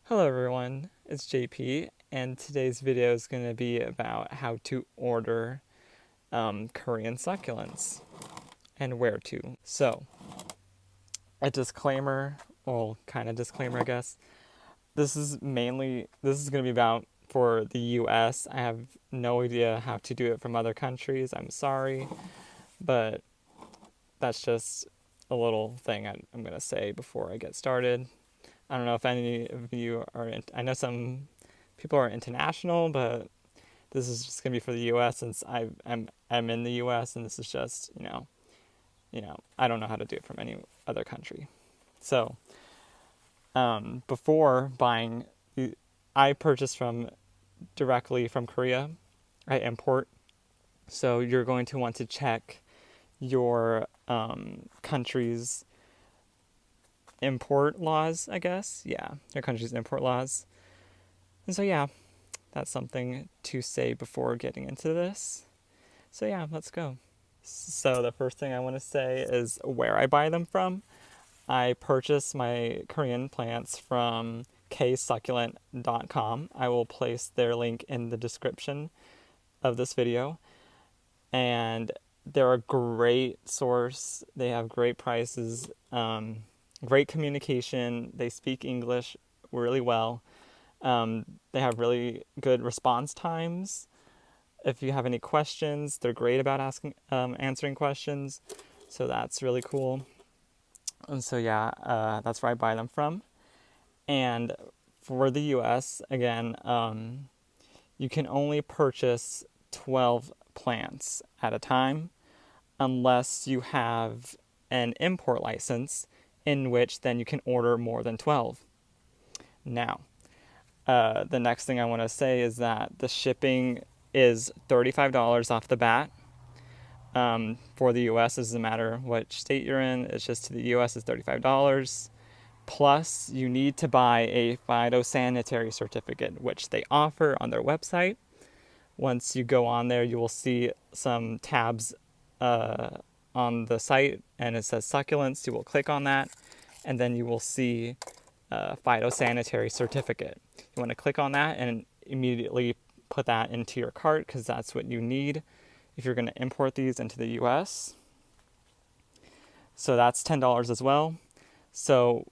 Hello everyone, it's JP, and today's video is going to be about how to order Korean succulents and where to. So, a disclaimer, well, kind of disclaimer, I guess. This is going to be about for the US. I have no idea how to do it from other countries. I'm sorry, but that's just a little thing I'm going to say before I get started. I don't know if any of you are, I know some people are international, but this is just going to be for the U.S. since I'm in the U.S. and this is just, I don't know how to do it from any other country. So, before buying, I purchase directly from Korea. I import. So you're going to want to check your country's import laws, I guess. Yeah, your country's import laws. And so, yeah, that's something to say before getting into this. So, yeah, let's go. So, the first thing I want to say is where I buy them from. I purchase my Korean plants from ksucculent.com. I will place their link in the description of this video. And they're a great source. They have great prices, great communication. They speak English really well. They have really good response times. If you have any questions, they're great about answering questions. So that's really cool. And so, yeah, that's where I buy them from. And for the US, again, you can only purchase 12 plants at a time unless you have an import license, in which then you can order more than 12. Now, the next thing I want to say is that the shipping is $35 off the bat. For the US, it doesn't matter which state you're in, it's just to the US is $35. Plus, you need to buy a phytosanitary certificate, which they offer on their website. Once you go on there, you will see some tabs on the site, and it says succulents. You will click on that, and then you will see phytosanitary certificate. You want to click on that and immediately put that into your cart because that's what you need if you're going to import these into the US. So that's $10 as well. So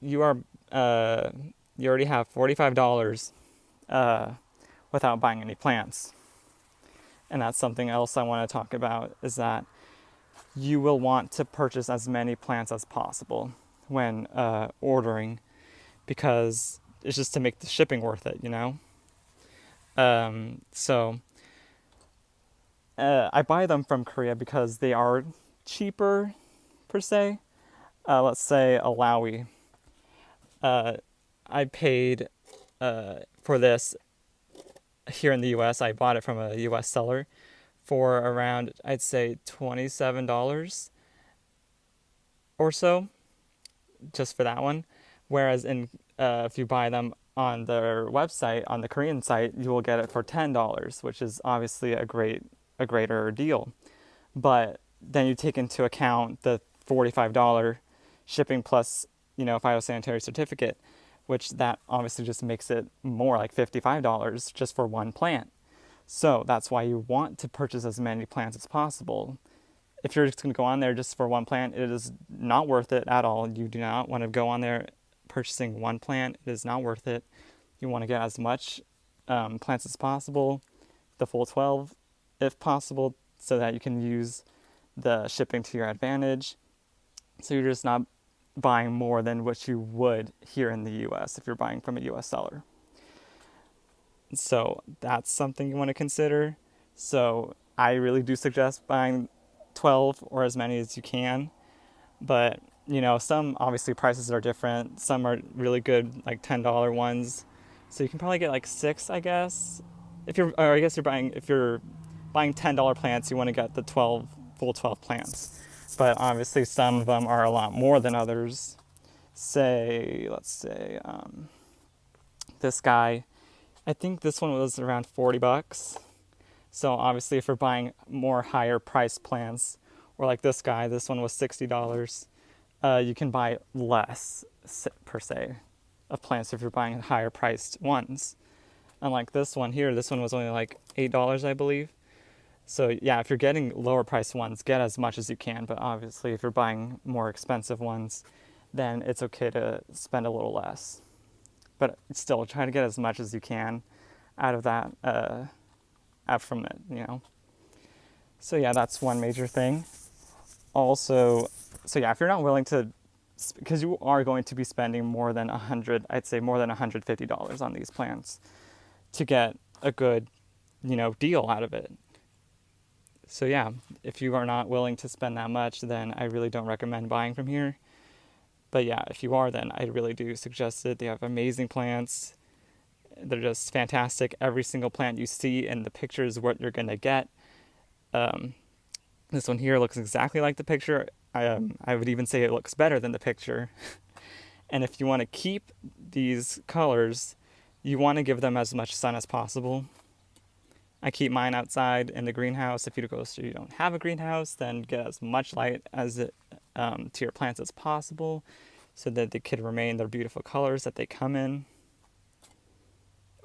you already have $45 without buying any plants. And that's something else I want to talk about, is that you will want to purchase as many plants as possible when ordering, because it's just to make the shipping worth it, So I buy them from Korea because they are cheaper, per se. Let's say a Laui. I paid for this here in the US. I bought it from a US seller for around, I'd say, $27 or so, just for that one. Whereas if you buy them on their website, on the Korean site, you will get it for $10, which is obviously a greater deal. But then you take into account the $45 shipping plus, phytosanitary certificate, which that obviously just makes it more like $55 just for one plant. So that's why you want to purchase as many plants as possible. If you're just going to go on there just for one plant, it is not worth it at all. You do not want to go on there purchasing one plant. It is not worth it. You want to get as much plants as possible, the full 12 if possible, so that you can use the shipping to your advantage. So you're just not buying more than what you would here in the US if you're buying from a US seller. So that's something you want to consider. So I really do suggest buying 12 or as many as you can. But, some obviously prices are different. Some are really good, like $10 ones. So you can probably get like 6, I guess. If you're buying $10 plants, you want to get the full 12 plants. But obviously some of them are a lot more than others. Let's say this guy, I think this one was around $40. So obviously if you're buying more higher price plants, or like this guy, this one was $60, you can buy less per se of plants if you're buying higher priced ones. Unlike this one here, this one was only like $8, I believe. So yeah, if you're getting lower priced ones, get as much as you can. But obviously, if you're buying more expensive ones, then it's okay to spend a little less. But still, try to get as much as you can out of that, out from it, you know. So yeah, that's one major thing. Also, so yeah, if you're not willing to, because you are going to be spending more than I'd say more than $150 on these plants to get a good, you know, deal out of it. So yeah, if you are not willing to spend that much, then I really don't recommend buying from here. But yeah, if you are, then I really do suggest it. They have amazing plants. They're just fantastic. Every single plant you see in the picture is what you're going to get. This one here looks exactly like the picture. I would even say it looks better than the picture. And if you want to keep these colors, you want to give them as much sun as possible. I keep mine outside in the greenhouse. If you don't have a greenhouse, then get as much light as to your plants as possible so that they can remain their beautiful colors that they come in.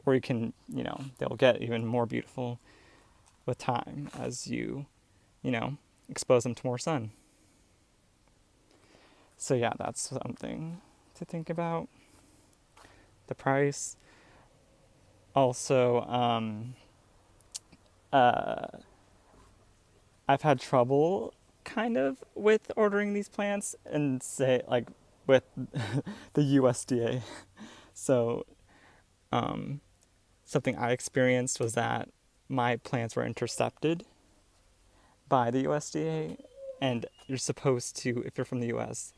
Or you can, you know, they'll get even more beautiful with time as you know, expose them to more sun. So yeah, that's something to think about. The price. Also, I've had trouble kind of with ordering these plants and say like with the USDA. So something I experienced was that my plants were intercepted by the USDA, and you're supposed to, if you're from the US,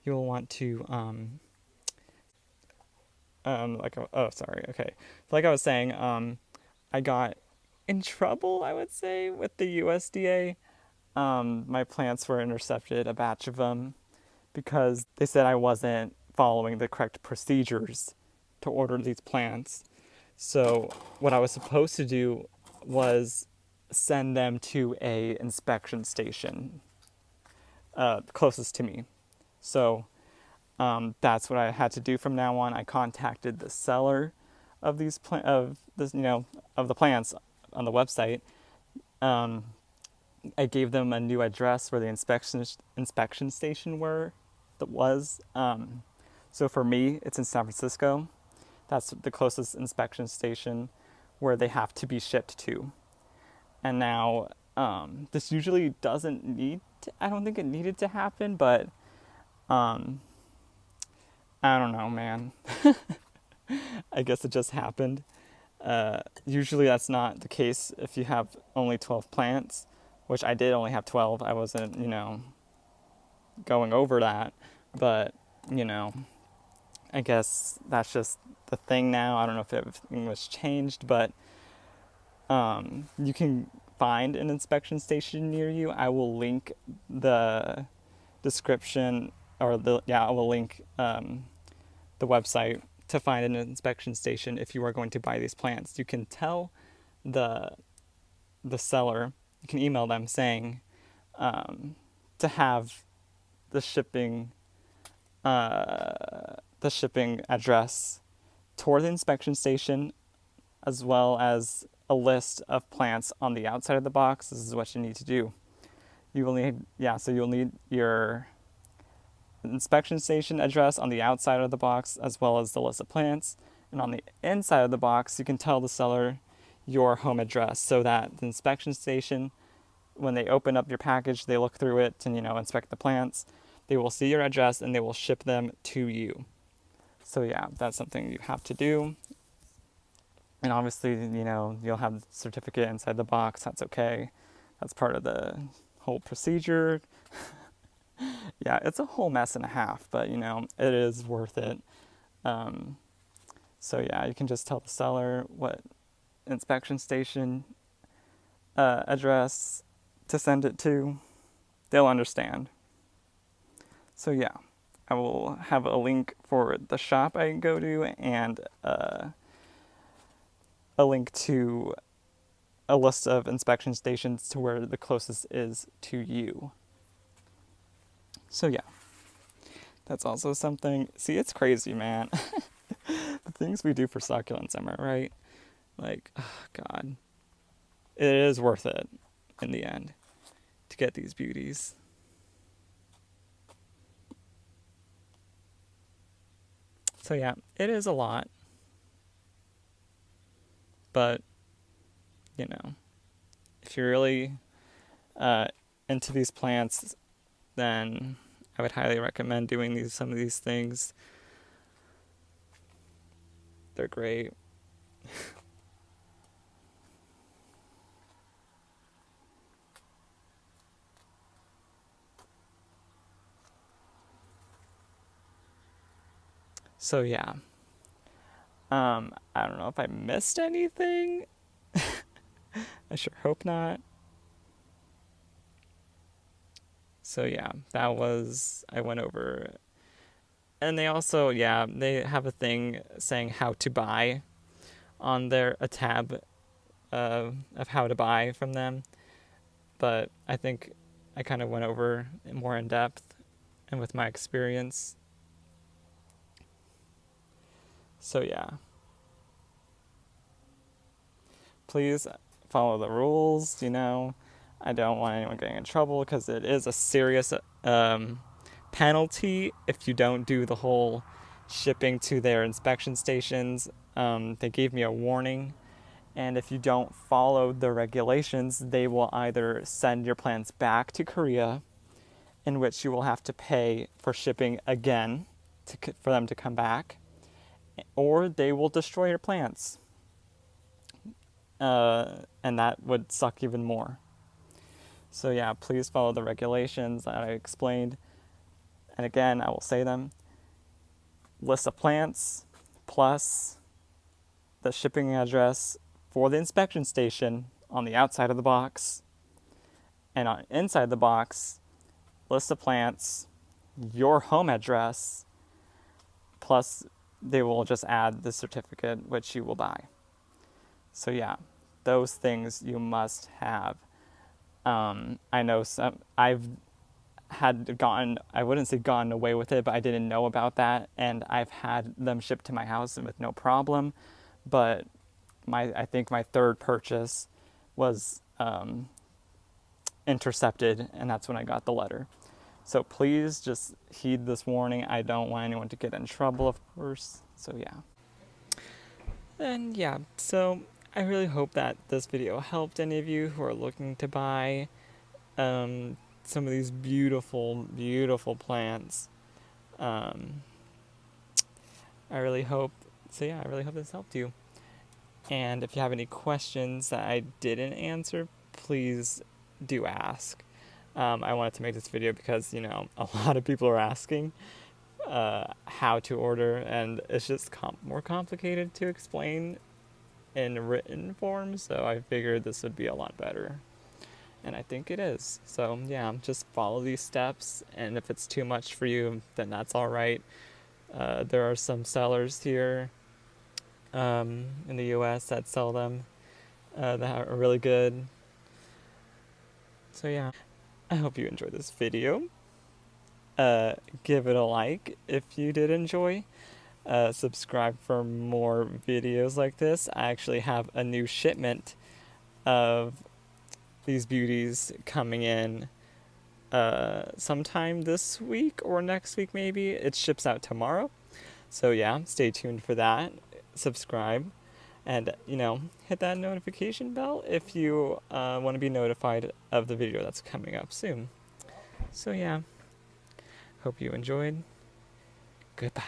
you'll want to like I was saying, I got in trouble, I would say, with the USDA. My plants were intercepted, a batch of them, because they said I wasn't following the correct procedures to order these plants. So what I was supposed to do was send them to a inspection station closest to me. So that's what I had to do from now on. I contacted the seller of the plants on the website. I gave them a new address where the inspection station was. So for me, it's in San Francisco. That's the closest inspection station where they have to be shipped to. And now, this usually I don't think it needed to happen, but I don't know, man. I guess it just happened. Usually that's not the case if you have only 12 plants, which I did only have 12. I wasn't, going over that, but, I guess that's just the thing now. I don't know if everything was changed, but you can find an inspection station near you. I will link the description, I will link the website to find an inspection station if you are going to buy these plants. You can tell the seller, you can email them saying to have the shipping address toward the inspection station, as well as a list of plants on the outside of the box. This is what you need to do. You'll need your inspection station address on the outside of the box, as well as the list of plants. And on the inside of the box, you can tell the seller your home address, so that the inspection station, when they open up your package, they look through it and, inspect the plants. They will see your address and they will ship them to you. So yeah, that's something you have to do. And obviously, you'll have the certificate inside the box. That's okay. That's part of the whole procedure. Yeah, it's a whole mess and a half, but, it is worth it. So yeah, you can just tell the seller what inspection station address to send it to. They'll understand. So yeah, I will have a link for the shop I go to and a link to a list of inspection stations to where the closest is to you. So yeah, that's also something. See, it's crazy, man. things we do for succulents, am I right? Like, oh God, it is worth it in the end to get these beauties. So yeah, it is a lot, but you know, if you're really into these plants, then I would highly recommend doing some of these things. They're great. So yeah, I don't know if I missed anything. I sure hope not. So yeah, I went over. And they also, yeah, they have a thing saying how to buy on a tab of how to buy from them. But I think I kind of went over it more in depth and with my experience. So yeah. Please follow the rules, I don't want anyone getting in trouble because it is a serious penalty if you don't do the whole shipping to their inspection stations. They gave me a warning, and if you don't follow the regulations, they will either send your plants back to Korea, in which you will have to pay for shipping again for them to come back, or they will destroy your plants. And that would suck even more. So yeah, please follow the regulations that I explained. And again, I will say them. List of plants plus the shipping address for the inspection station on the outside of the box. And on inside the box, list of plants, your home address, plus they will just add the certificate which you will buy. So yeah, those things you must have. I know I wouldn't say gotten away with it, but I didn't know about that, and I've had them shipped to my house with no problem. But I think my third purchase was intercepted, and that's when I got the letter. So please just heed this warning. I don't want anyone to get in trouble, of course. So yeah. And yeah, so I really hope that this video helped any of you who are looking to buy some of these beautiful, beautiful plants. I really hope this helped you. And if you have any questions that I didn't answer, please do ask. I wanted to make this video because, a lot of people are asking how to order, and it's just more complicated to explain in written form, so I figured this would be a lot better. And I think it is. So yeah, just follow these steps, and if it's too much for you, then that's all right. There are some sellers here in the US that sell them that are really good. So yeah, I hope you enjoyed this video. Give it a like if you did enjoy. Subscribe for more videos like this. I actually have a new shipment of these beauties coming in sometime this week or next week maybe. It ships out tomorrow. So yeah, stay tuned for that. Subscribe and, hit that notification bell if you want to be notified of the video that's coming up soon. So yeah, hope you enjoyed. Goodbye.